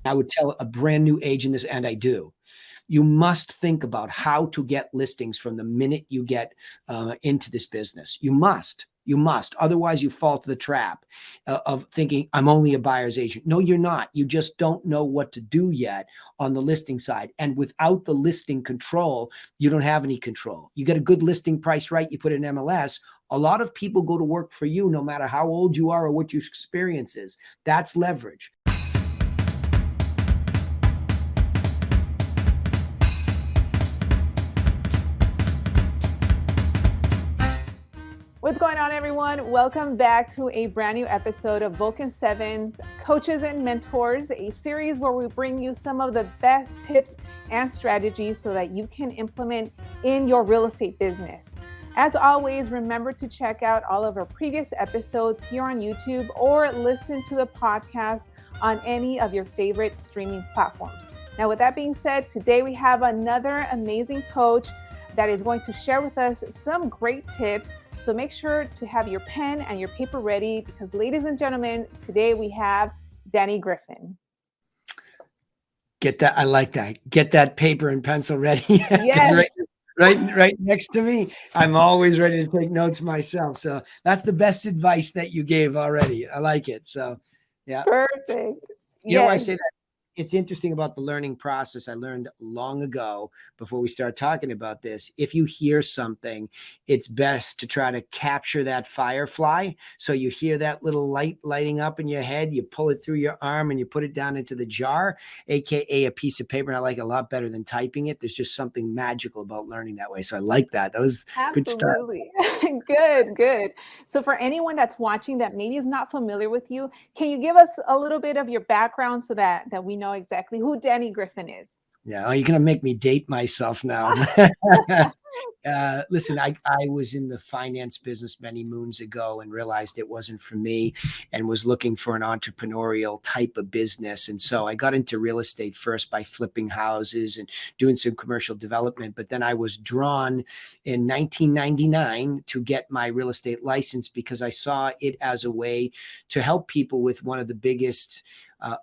I would tell a brand new agent this, and I do. You must think about how to get listings from the minute you get into this business. You must. You must. Otherwise, you fall to the trap of thinking, I'm only a buyer's agent. No, you're not. You just don't know what to do yet on the listing side. And without the listing control, you don't have any control. You get a good listing price right, you put it in MLS. A lot of people go to work for you, no matter how old you are or what your experience is. That's leverage. What's going on, everyone? Welcome back to a brand new episode of Vulcan7's Coaches and Mentors, a series where we bring you some of the best tips and strategies so that you can implement in your real estate business. As always, remember to check out all of our previous episodes here on YouTube or listen to the podcast on any of your favorite streaming platforms. Now, with that being said, today we have another amazing coach that is going to share with us some great tips. So make sure to have your pen and your paper ready because, ladies and gentlemen, today we have Danny Griffin. Get that. I like that. Get that paper and pencil ready. Yes. right next to me. I'm always ready to take notes myself. So that's the best advice that you gave already. I like it. So yeah. Perfect. You know why I say that? It's interesting about the learning process. I learned long ago before we start talking about this. If you hear something, it's best to try to capture that firefly. So you hear that little light lighting up in your head, you pull it through your arm and you put it down into the jar, AKA a piece of paper. And I like it a lot better than typing it. There's just something magical about learning that way. So I like that. That was good stuff. Absolutely. Good. So for anyone that's watching that maybe is not familiar with you, can you give us a little bit of your background so that we know exactly who Danny Griffin is? Yeah, you're going to make me date myself now. Listen, I was in the finance business many moons ago and realized it wasn't for me and was looking for an entrepreneurial type of business. And so I got into real estate first by flipping houses and doing some commercial development. But then I was drawn in 1999 to get my real estate license because I saw it as a way to help people with one of the biggest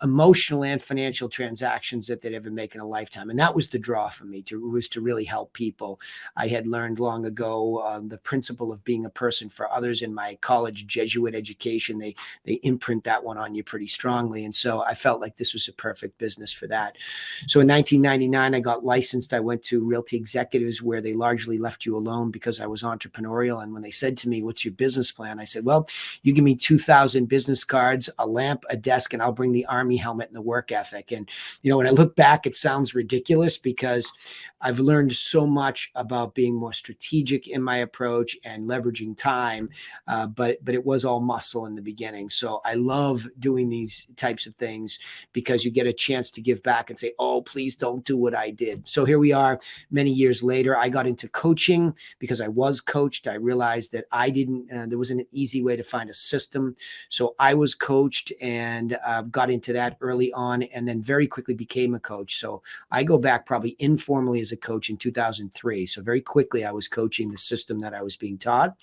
emotional and financial transactions that they'd ever make in a lifetime. And that was the draw for me, to really help people. I had learned long ago the principle of being a person for others in my college Jesuit education. They imprint that one on you pretty strongly. And so I felt like this was a perfect business for that. So in 1999, I got licensed. I went to Realty Executives where they largely left you alone because I was entrepreneurial. And when they said to me, what's your business plan? I said, well, you give me 2,000 business cards, a lamp, a desk, and I'll bring the Army helmet and the work ethic. And, when I look back, it sounds ridiculous because I've learned so much about being more strategic in my approach and leveraging time. But it was all muscle in the beginning. So I love doing these types of things because you get a chance to give back and say, oh, please don't do what I did. So here we are many years later. I got into coaching because I was coached. I realized that there wasn't an easy way to find a system. So I was coached and got into that early on and then very quickly became a coach. So I go back probably informally as a coach in 2003. So very quickly I was coaching the system that I was being taught.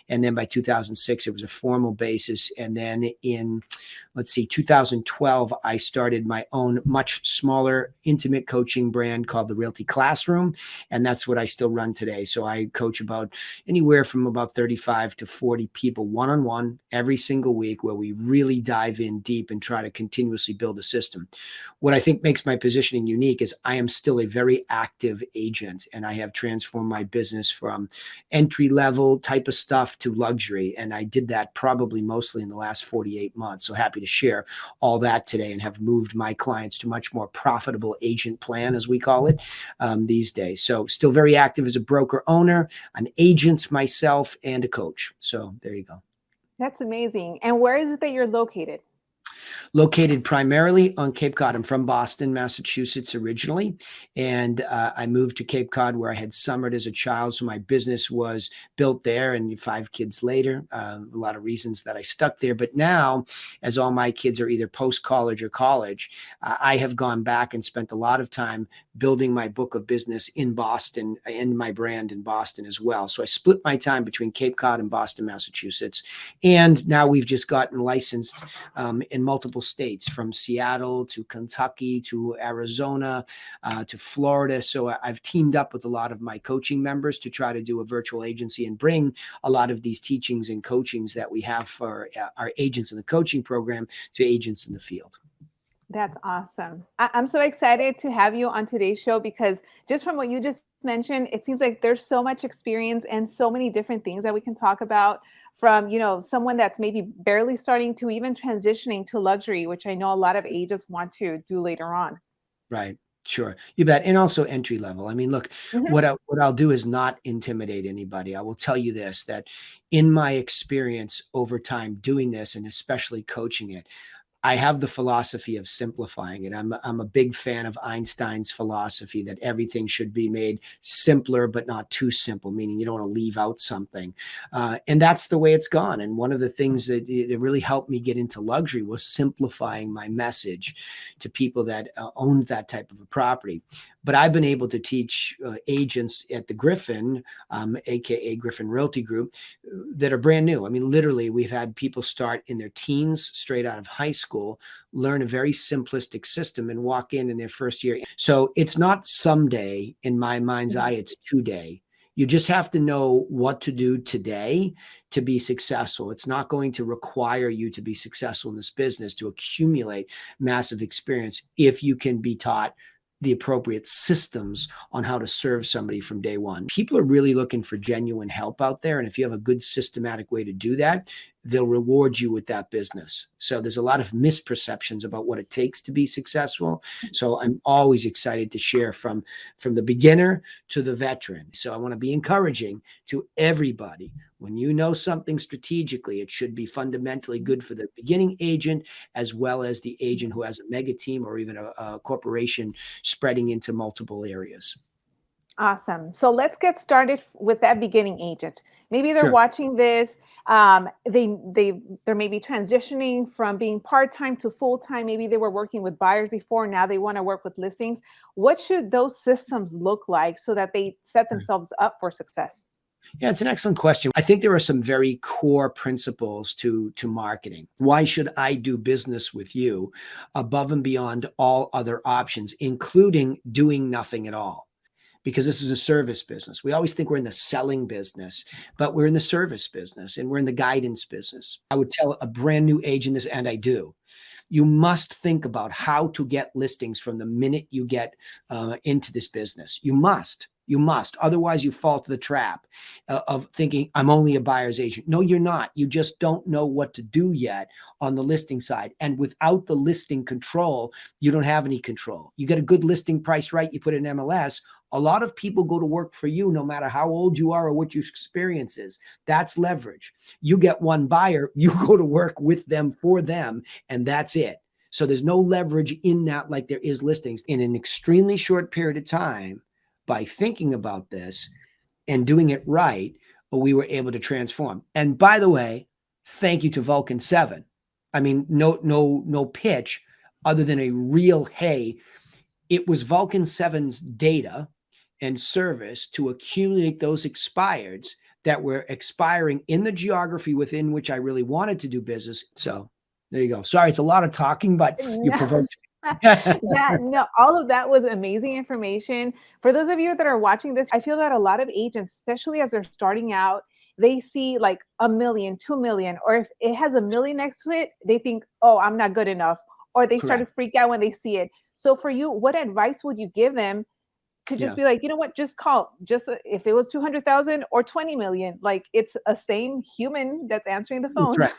And then by 2006, it was a formal basis. And then in 2012, I started my own much smaller, intimate coaching brand called the Realty Classroom. And that's what I still run today. So I coach about anywhere from about 35 to 40 people one-on-one every single week where we really dive in deep and try to continuously build a system. What I think makes my positioning unique is I am still a very active agent and I have transformed my business from entry level type of stuff to luxury. And I did that probably mostly in the last 48 months. So happy to share all that today and have moved my clients to much more profitable agent plan, as we call it, these days. So still very active as a broker owner, an agent myself, and a coach. So there you go. That's amazing. And where is it that you're located? Located primarily on Cape Cod. I'm from Boston, Massachusetts originally, and I moved to Cape Cod where I had summered as a child. So my business was built there, and 5 kids later, a lot of reasons that I stuck there. But now, as all my kids are either post-college or college, I have gone back and spent a lot of time building my book of business in Boston and my brand in Boston as well. So I split my time between Cape Cod and Boston, Massachusetts. And now we've just gotten licensed in multiple states, from Seattle to Kentucky to Arizona to Florida. So I've teamed up with a lot of my coaching members to try to do a virtual agency and bring a lot of these teachings and coachings that we have for our agents in the coaching program to agents in the field. That's awesome. I'm so excited to have you on today's show, because just from what you just mentioned, it seems like there's so much experience and so many different things that we can talk about, from, someone that's maybe barely starting to even transitioning to luxury, which I know a lot of agents want to do later on. Right. Sure. You bet. And also entry level. I mean, look, Mhm. what I'll do is not intimidate anybody. I will tell you this, that in my experience over time doing this, and especially coaching it, I have the philosophy of simplifying it. I'm a big fan of Einstein's philosophy that everything should be made simpler, but not too simple, meaning you don't want to leave out something. And that's the way it's gone. And one of the things that it really helped me get into luxury was simplifying my message to people that owned that type of a property. But I've been able to teach agents at the Griffin, AKA Griffin Realty Group, that are brand new. I mean, literally, we've had people start in their teens, straight out of high school, learn a very simplistic system and walk in their first year. So it's not someday in my mind's eye, it's today. You just have to know what to do today to be successful. It's not going to require you to be successful in this business to accumulate massive experience if you can be taught the appropriate systems on how to serve somebody from day one. People are really looking for genuine help out there. And if you have a good systematic way to do that, they'll reward you with that business. So there's a lot of misperceptions about what it takes to be successful. So I'm always excited to share from the beginner to the veteran. So I want to be encouraging to everybody. When you know something strategically, it should be fundamentally good for the beginning agent, as well as the agent who has a mega team or even a corporation spreading into multiple areas. Awesome. So let's get started with that beginning agent. Maybe they're Sure. watching this. They're maybe transitioning from being part-time to full-time. Maybe they were working with buyers before. Now they want to work with listings. What should those systems look like so that they set themselves up for success? Yeah, it's an excellent question. I think there are some very core principles to marketing. Why should I do business with you above and beyond all other options, including doing nothing at all? Because this is a service business. We always think we're in the selling business, but we're in the service business and we're in the guidance business. I would tell a brand new agent this, and I do. You must think about how to get listings from the minute you get into this business. You must. You must. Otherwise, you fall to the trap of thinking, I'm only a buyer's agent. No, you're not. You just don't know what to do yet on the listing side. And without the listing control, you don't have any control. You get a good listing price right, you put it in MLS. A lot of people go to work for you, no matter how old you are or what your experience is. That's leverage. You get one buyer, you go to work with them for them, and that's it. So there's no leverage in that like there is listings. In an extremely short period of time, by thinking about this and doing it right, we were able to transform. And by the way, thank you to Vulcan7. I mean, no pitch other than a real, hey, it was Vulcan7's data and service to accumulate those expireds that were expiring in the geography within which I really wanted to do business. So there you go. Sorry, it's a lot of talking, but you provoked me. No, all of that was amazing information. For those of you that are watching this, I feel that a lot of agents, especially as they're starting out, they see like a million, 2 million, or if it has a million next to it, they think, oh, I'm not good enough. Or they start to Correct. freak out when they see it. So for you, what advice would you give them to just Yeah. be like, you know what, just call, just if it was 200,000 or 20 million, like it's a same human that's answering the That's phone. right.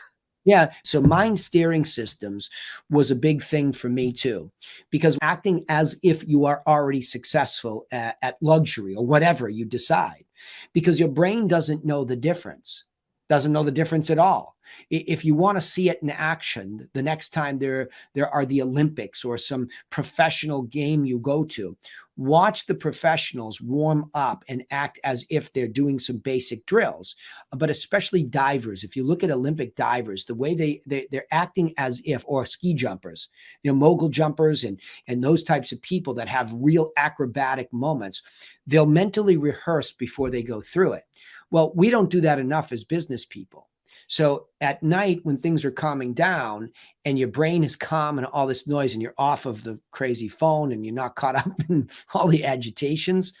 Yeah. So mind steering systems was a big thing for me too, because acting as if you are already successful at luxury or whatever you decide, because your brain doesn't know the difference. doesn't know the difference at all. If you want to see it in action, the next time there are the Olympics or some professional game you go to, watch the professionals warm up and act as if they're doing some basic drills. But especially divers, if you look at Olympic divers, the way they're acting as if, or ski jumpers, mogul jumpers and those types of people that have real acrobatic moments, they'll mentally rehearse before they go through it. Well, we don't do that enough as business people. So at night, when things are calming down and your brain is calm and all this noise and you're off of the crazy phone and you're not caught up in all the agitations,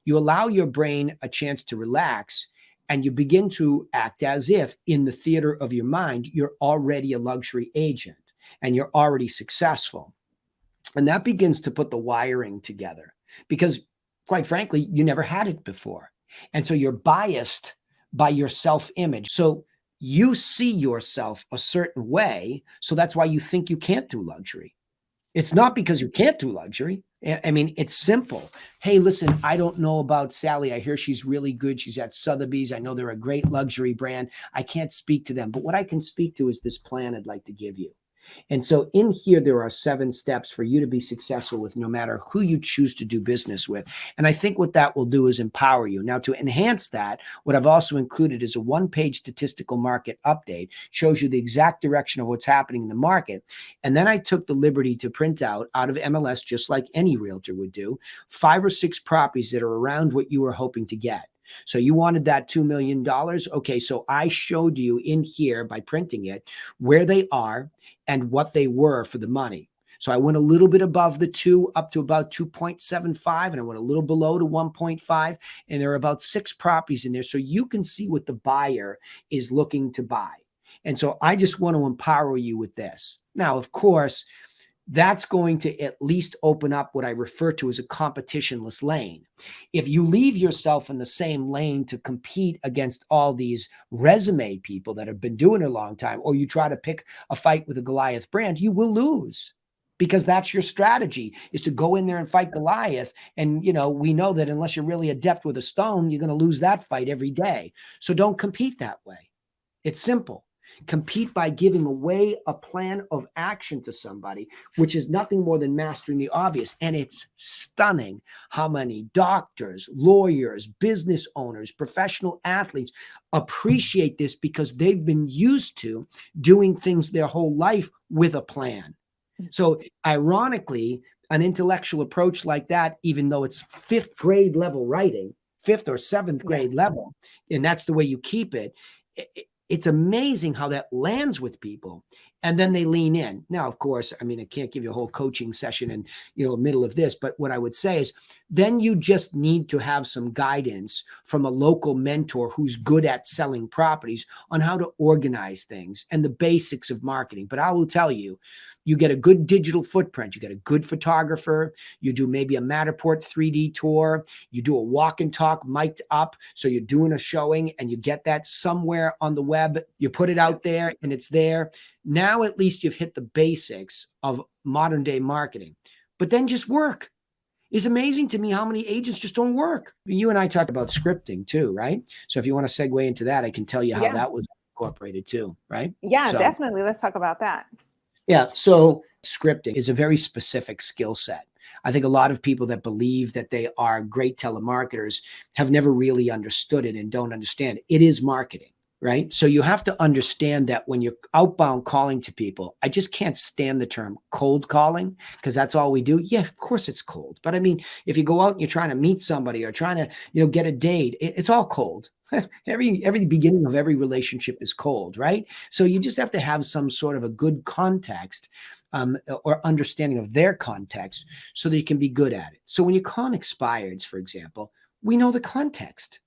you allow your brain a chance to relax and you begin to act as if in the theater of your mind, you're already a luxury agent and you're already successful. And that begins to put the wiring together because, quite frankly, you never had it before. And so you're biased by your self-image. So you see yourself a certain way. So that's why you think you can't do luxury. It's not because you can't do luxury. I mean, it's simple. Hey, listen, I don't know about Sally. I hear she's really good. She's at Sotheby's. I know they're a great luxury brand. I can't speak to them. But what I can speak to is this plan I'd like to give you. And so in here, there are 7 steps for you to be successful with no matter who you choose to do business with. And I think what that will do is empower you. Now, to enhance that, what I've also included is a 1-page statistical market update, shows you the exact direction of what's happening in the market. And then I took the liberty to print out of MLS, just like any realtor would do, 5 or 6 properties that are around what you were hoping to get. So you wanted that $2 million. Okay, so I showed you in here by printing it where they are and what they were for the money. So I went a little bit above the 2 up to about 2.75, and I went a little below to 1.5, and there are about 6 properties in there. So you can see what the buyer is looking to buy. And so I just want to empower you with this. Now, of course, that's going to at least open up what I refer to as a competitionless lane. If you leave yourself in the same lane to compete against all these resume people that have been doing it a long time, or you try to pick a fight with a Goliath brand, you will lose, because that's your strategy, is to go in there and fight Goliath. And, we know that unless you're really adept with a stone, you're going to lose that fight every day. So don't compete that way. It's simple. Compete by giving away a plan of action to somebody, which is nothing more than mastering the obvious. And it's stunning how many doctors, lawyers, business owners, professional athletes appreciate this because they've been used to doing things their whole life with a plan. So ironically, an intellectual approach like that, even though it's 5th grade level writing, 5th or 7th grade level, and that's the way you keep it, it's amazing how that lands with people, and then they lean in. Now, of course, I mean, I can't give you a whole coaching session in, middle of this, but what I would say is then you just need to have some guidance from a local mentor who's good at selling properties on how to organize things and the basics of marketing. But I will tell you, you get a good digital footprint, you get a good photographer, you do maybe a Matterport 3D tour, you do a walk and talk mic'd up. So you're doing a showing and you get that somewhere on the web, you put it out there and it's there. Now, at least you've hit the basics of modern day marketing, but then just work. It's amazing to me how many agents just don't work. You and I talked about scripting too, right? So if you want to segue into that, I can tell you how that was incorporated too, right? Yeah, definitely. Let's talk about that. Yeah. So scripting is a very specific skill set. I think a lot of people that believe that they are great telemarketers have never really understood it and don't understand it. It is marketing, right? So you have to understand that when you're outbound calling to people, I just can't stand the term cold calling because that's all we do. Yeah, of course it's cold. But I mean, if you go out and you're trying to meet somebody or trying to, get a date, it's all cold. Every beginning of every relationship is cold, right? So you just have to have some sort of a good context or understanding of their context so that you can be good at it. So when you call expireds, for example, we know the context.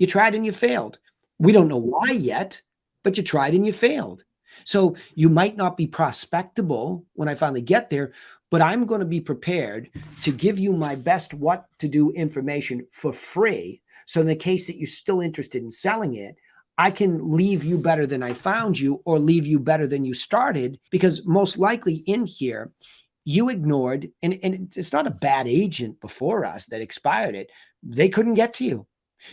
You tried and you failed. We don't know why yet, but you tried and you failed. So you might not be prospectable when I finally get there, but I'm going to be prepared to give you my best what to do information for free. So in the case that you're still interested in selling it, I can leave you better than I found you or leave you better than you started, because most likely in here, you ignored, and it's not a bad agent before us that expired it. They couldn't get to you.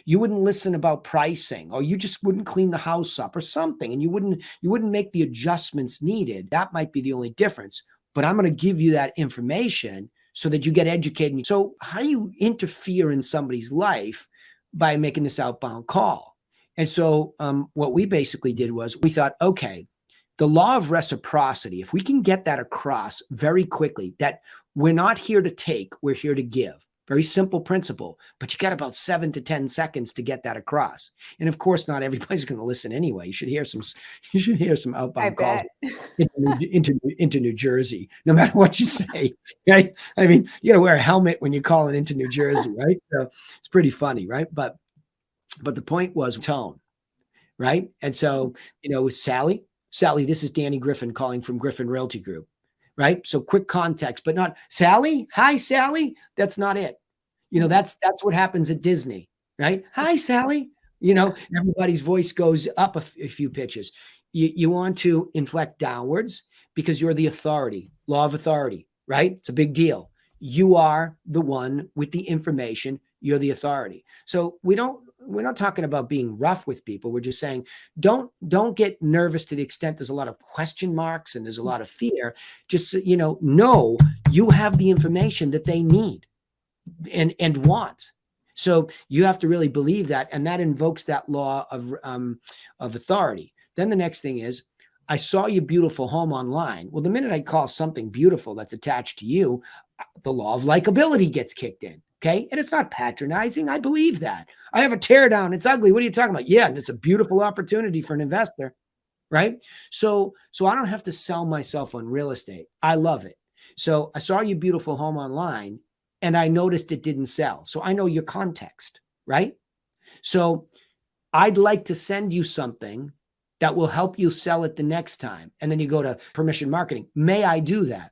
You wouldn't listen about pricing, or you just wouldn't clean the house up or something, and you wouldn't make the adjustments needed. That might be the only difference. But I'm going to give you that information so that you get educated. So how do you interfere in somebody's life by making this outbound call? And so what we basically did was we thought, okay, the law of reciprocity, if we can get that across very quickly, that we're not here to take, we're here to give. Very simple principle, but you got about 7 to 10 seconds to get that across. And of course, not everybody's going to listen anyway. You should hear some outbound calls into New Jersey, no matter what you say. Right? I mean, you got to wear a helmet when you're calling into New Jersey, right? So it's pretty funny, right? But the point was tone, right? And so, with Sally, this is Danny Griffin calling from Griffin Realty Group, right? So quick context, but not Sally. Hi, Sally. That's not it. That's what happens at Disney, right? Hi, Sally. Everybody's voice goes up a few pitches. You want to inflect downwards because you're the authority, law of authority, right? It's a big deal. You are the one with the information. You're the authority. So we're not talking about being rough with people. We're just saying, don't get nervous to the extent there's a lot of question marks and there's a lot of fear. Just, know you have the information that they need and want. So you have to really believe that. And that invokes that law of authority. Then the next thing is, I saw your beautiful home online. Well, the minute I call something beautiful that's attached to you, the law of likability gets kicked in. Okay. And it's not patronizing. I believe that. I have a tear down. It's ugly. What are you talking about? Yeah. And it's a beautiful opportunity for an investor. Right. So I don't have to sell myself on real estate. I love it. So I saw your beautiful home online and I noticed it didn't sell. So I know your context. Right. So I'd like to send you something that will help you sell it the next time. And then you go to permission marketing. May I do that?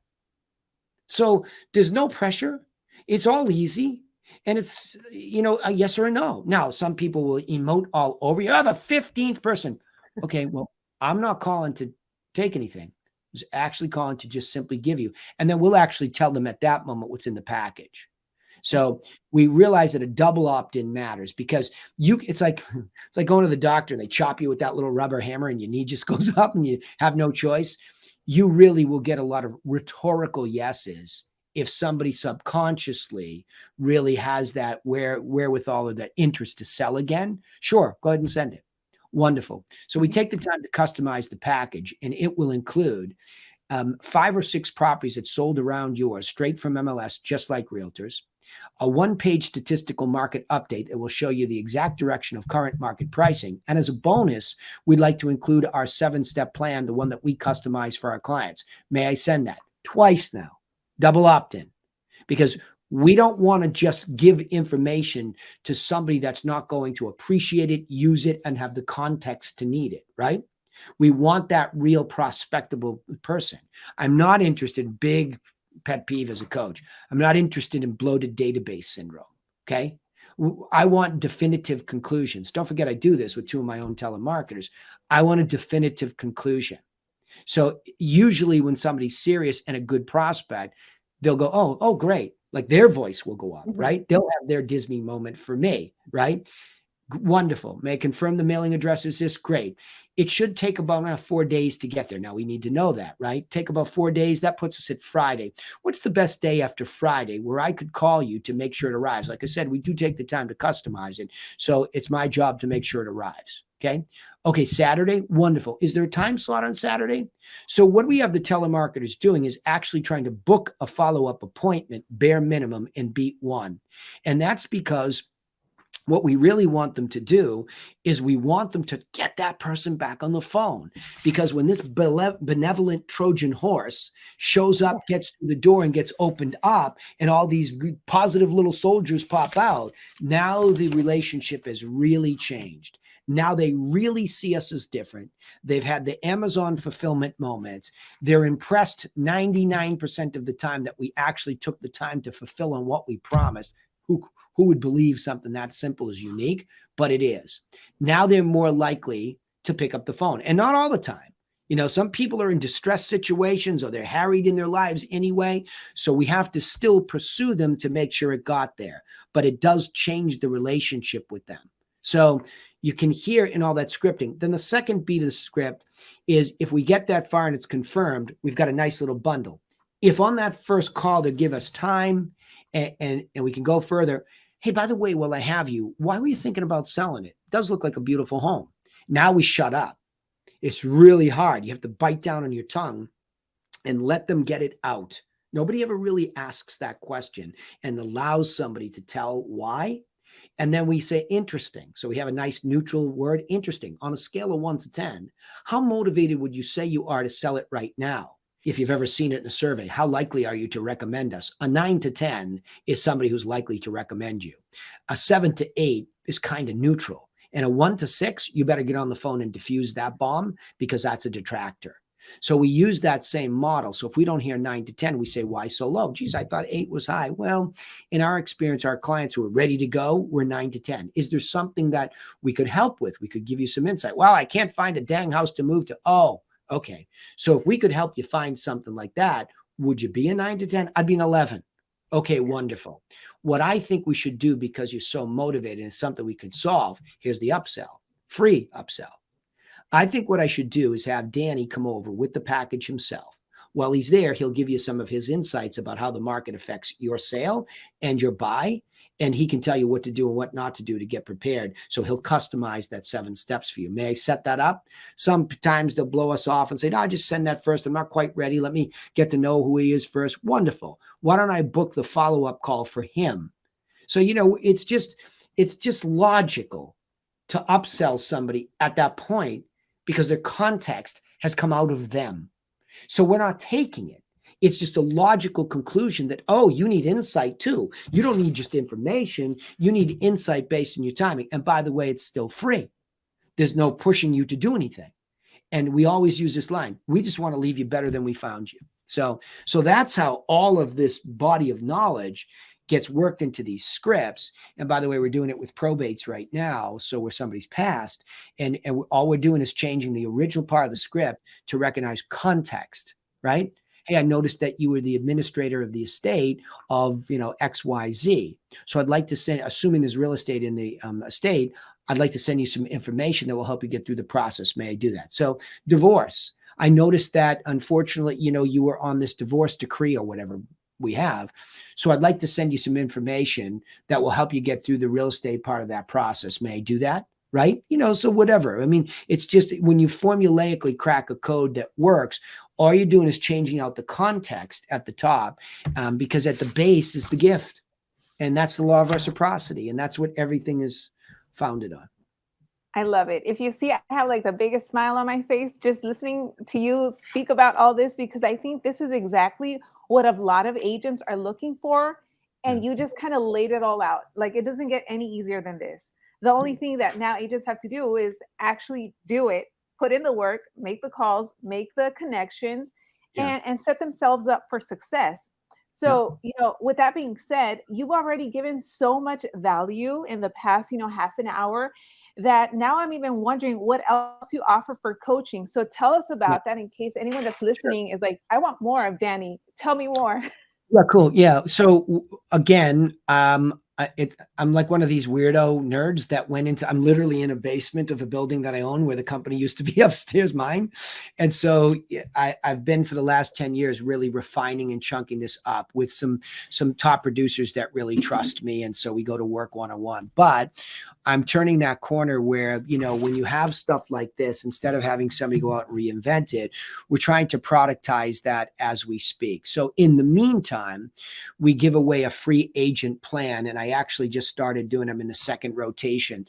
So there's no pressure. It's all easy. And it's, a yes or a no. Now, some people will emote all over you. Oh, the 15th person. Okay, well, I'm not calling to take anything. I was actually calling to just simply give you. And then we'll actually tell them at that moment what's in the package. So we realize that a double opt-in matters because it's like going to the doctor and they chop you with that little rubber hammer and your knee just goes up and you have no choice. You really will get a lot of rhetorical yeses if somebody subconsciously really has that wherewithal or that interest to sell again. Sure, go ahead and send it. Wonderful. So we take the time to customize the package, and it will include 5 or 6 properties that sold around yours straight from MLS, just like realtors. A 1-page statistical market update that will show you the exact direction of current market pricing. And as a bonus, we'd like to include our 7-step plan, the one that we customize for our clients. May I send that? Twice now. Double opt-in. Because we don't want to just give information to somebody that's not going to appreciate it, use it, and have the context to need it, right? We want that real prospectable person. I'm not interested in big pet peeve as a coach. I'm not interested in bloated database syndrome. Okay. I want definitive conclusions. Don't forget, I do this with 2 of my own telemarketers. I want a definitive conclusion. So usually when somebody's serious and a good prospect, they'll go, oh, great. Like their voice will go up, right? They'll have their Disney moment for me, right? Wonderful. May I confirm the mailing address is this? Great. It should take about 4 days to get there. Now we need to know that, right? Take about 4 days. That puts us at Friday. What's the best day after Friday where I could call you to make sure it arrives? Like I said, we do take the time to customize it. So it's my job to make sure it arrives. Okay. Saturday. Wonderful. Is there a time slot on Saturday? So what we have the telemarketers doing is actually trying to book a follow-up appointment, bare minimum, and beat one. And that's because what we really want them to do is we want them to get that person back on the phone, because when this benevolent Trojan horse shows up, gets through the door and gets opened up and all these positive little soldiers pop out, now the relationship has really changed. Now they really see us as different. They've had the Amazon fulfillment moment. They're impressed 99% of the time that we actually took the time to fulfill on what we promised. Who would believe something that simple is unique? But it is. Now they're more likely to pick up the phone. And not all the time. Some people are in distress situations or they're harried in their lives anyway. So we have to still pursue them to make sure it got there. But it does change the relationship with them. So you can hear in all that scripting. Then the second beat of the script is if we get that far and it's confirmed, we've got a nice little bundle. If on that first call they give us time and we can go further, hey, by the way, while I have you, why were you thinking about selling it? It does look like a beautiful home. Now we shut up. It's really hard. You have to bite down on your tongue and let them get it out. Nobody ever really asks that question and allows somebody to tell why. And then we say interesting. So we have a nice neutral word, interesting. On a scale of 1 to 10, how motivated would you say you are to sell it right now? If you've ever seen it in a survey, how likely are you to recommend us? A 9 to 10 is somebody who's likely to recommend you. A 7 to 8 is kind of neutral. And a 1 to 6, you better get on the phone and diffuse that bomb because that's a detractor. So we use that same model. So if we don't hear 9 to 10, we say, why so low? Geez, I thought 8 was high. Well, in our experience, our clients who are ready to go, we're 9 to 10. Is there something that we could help with? We could give you some insight. Well, I can't find a dang house to move to. Oh, okay. So if we could help you find something like that, would you be a 9 to 10? I'd be an 11. Okay, wonderful. What I think we should do, because you're so motivated and it's something we could solve, here's the upsell, free upsell. I think what I should do is have Danny come over with the package himself. While he's there, he'll give you some of his insights about how the market affects your sale and your buy, and he can tell you what to do and what not to do to get prepared. So he'll customize that 7 steps for you. May I set that up? Sometimes they'll blow us off and say, no, just send that first. I'm not quite ready. Let me get to know who he is first. Wonderful. Why don't I book the follow-up call for him? So, it's just logical to upsell somebody at that point because their context has come out of them. So we're not taking it. It's just a logical conclusion that, oh, you need insight too. You don't need just information. You need insight based on your timing. And by the way, it's still free. There's no pushing you to do anything. And we always use this line. We just want to leave you better than we found you. So that's how all of this body of knowledge gets worked into these scripts. And by the way, we're doing it with probates right now. So where somebody's passed and all we're doing is changing the original part of the script to recognize context, right? Hey, I noticed that you were the administrator of the estate of, XYZ. So I'd like to send, assuming there's real estate in the estate, I'd like to send you some information that will help you get through the process. May I do that? So divorce. I noticed that unfortunately, you were on this divorce decree or whatever we have. So I'd like to send you some information that will help you get through the real estate part of that process. May I do that? Right? So whatever. I mean, it's just when you formulaically crack a code that works, all you're doing is changing out the context at the top because at the base is the gift. And that's the law of reciprocity. And that's what everything is founded on. I love it. If you see, I have like the biggest smile on my face just listening to you speak about all this, because I think this is exactly what a lot of agents are looking for. And you just kind of laid it all out. Like it doesn't get any easier than this. The only thing that now agents have to do is actually do it, put in the work, make the calls, make the connections, and set themselves up for success. So, with that being said, you've already given so much value in the past, half an hour, that now I'm even wondering what else you offer for coaching. So tell us about that in case anyone that's listening is like, I want more of Danny. Tell me more. Yeah, cool. Yeah. So again, I'm like one of these weirdo nerds that went into, I'm literally in a basement of a building that I own where the company used to be upstairs mine. And so I've been for the last 10 years really refining and chunking this up with some top producers that really trust me. And so we go to work one-on-one, but I'm turning that corner where, when you have stuff like this, instead of having somebody go out and reinvent it, we're trying to productize that as we speak. So in the meantime, we give away a free agent plan. And I actually just started doing them in the second rotation.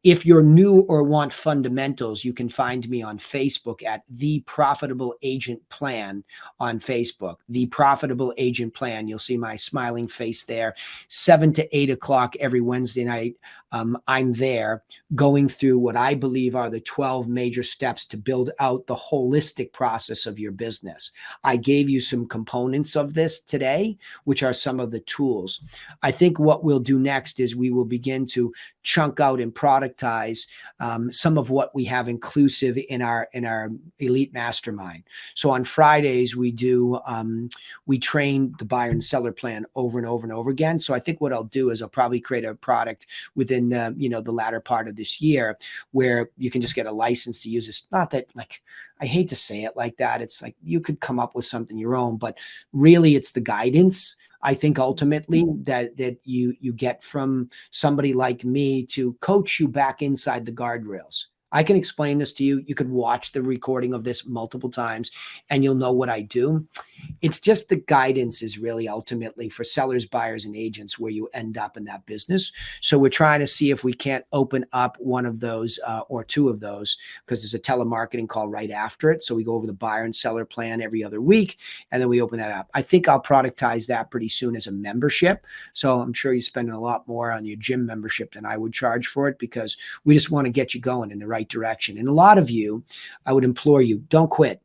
If you're new or want fundamentals, you can find me on Facebook at The Profitable Agent Plan on Facebook. The Profitable Agent Plan. You'll see my smiling face there. 7 to 8 o'clock every Wednesday night. I'm there going through what I believe are the 12 major steps to build out the holistic process of your business. I gave you some components of this today, which are some of the tools. I think what we'll do next is we will begin to chunk out and productize productize some of what we have inclusive in our elite mastermind. So on Fridays we train the buyer and seller plan over and over and over again. So I think what I'll do is I'll probably create a product within the latter part of this year where you can just get a license to use this. Not that, like, I hate to say it like that. It's like you could come up with something your own, but really it's the guidance, I think, ultimately that you get from somebody like me to coach you back inside the guardrails. I can explain this to you. You could watch the recording of this multiple times and you'll know what I do. It's just the guidance is really ultimately for sellers, buyers, and agents where you end up in that business. So we're trying to see if we can't open up one of those or two of those, because there's a telemarketing call right after it. So we go over the buyer and seller plan every other week, and then we open that up. I think I'll productize that pretty soon as a membership. So I'm sure you're spending a lot more on your gym membership than I would charge for it, because we just want to get you going in the right direction. And a lot of you, I would implore you, don't quit.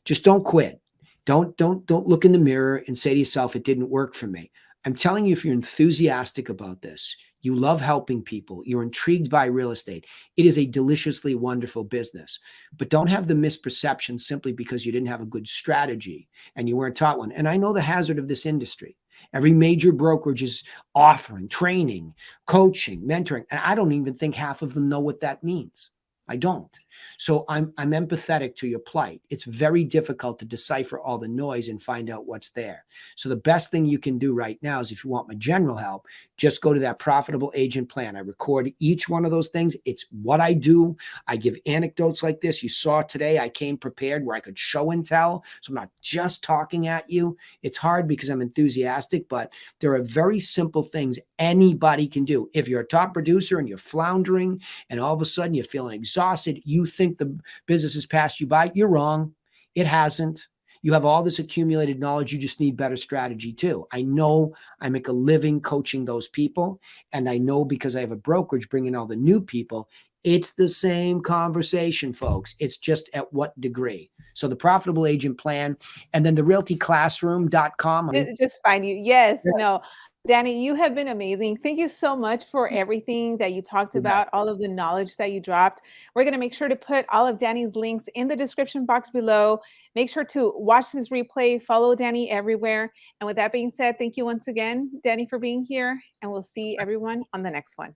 Just don't quit. Don't look in the mirror and say to yourself, it didn't work for me. I'm telling you, if you're enthusiastic about this, you love helping people, you're intrigued by real estate, it is a deliciously wonderful business. But don't have the misperception simply because you didn't have a good strategy and you weren't taught one. And I know the hazard of this industry. Every major brokerage is offering training, coaching, mentoring, and I don't even think half of them know what that means. I don't. So I'm empathetic to your plight. It's very difficult to decipher all the noise and find out what's there. So the best thing you can do right now is, if you want my general help, just go to that profitable agent plan. I record each one of those things. It's what I do. I give anecdotes like this. You saw today, I came prepared where I could show and tell. So I'm not just talking at you. It's hard because I'm enthusiastic, but there are very simple things anybody can do. If you're a top producer and you're floundering and all of a sudden you're feeling exhausted, you think the business has passed you by, you're wrong. It hasn't. You have all this accumulated knowledge. You just need better strategy too. I know I make a living coaching those people. And I know, because I have a brokerage bringing all the new people, it's the same conversation, folks. It's just at what degree. So the profitable agent plan, and then the realtyclassroom.com. Just find you. Yes, no. Danny, you have been amazing. Thank you so much for everything that you talked about, all of the knowledge that you dropped. We're going to make sure to put all of Danny's links in the description box below. Make sure to watch this replay, follow Danny everywhere. And with that being said, thank you once again, Danny, for being here. And we'll see everyone on the next one.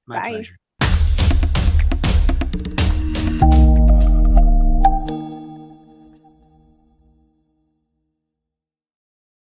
My Bye. pleasure.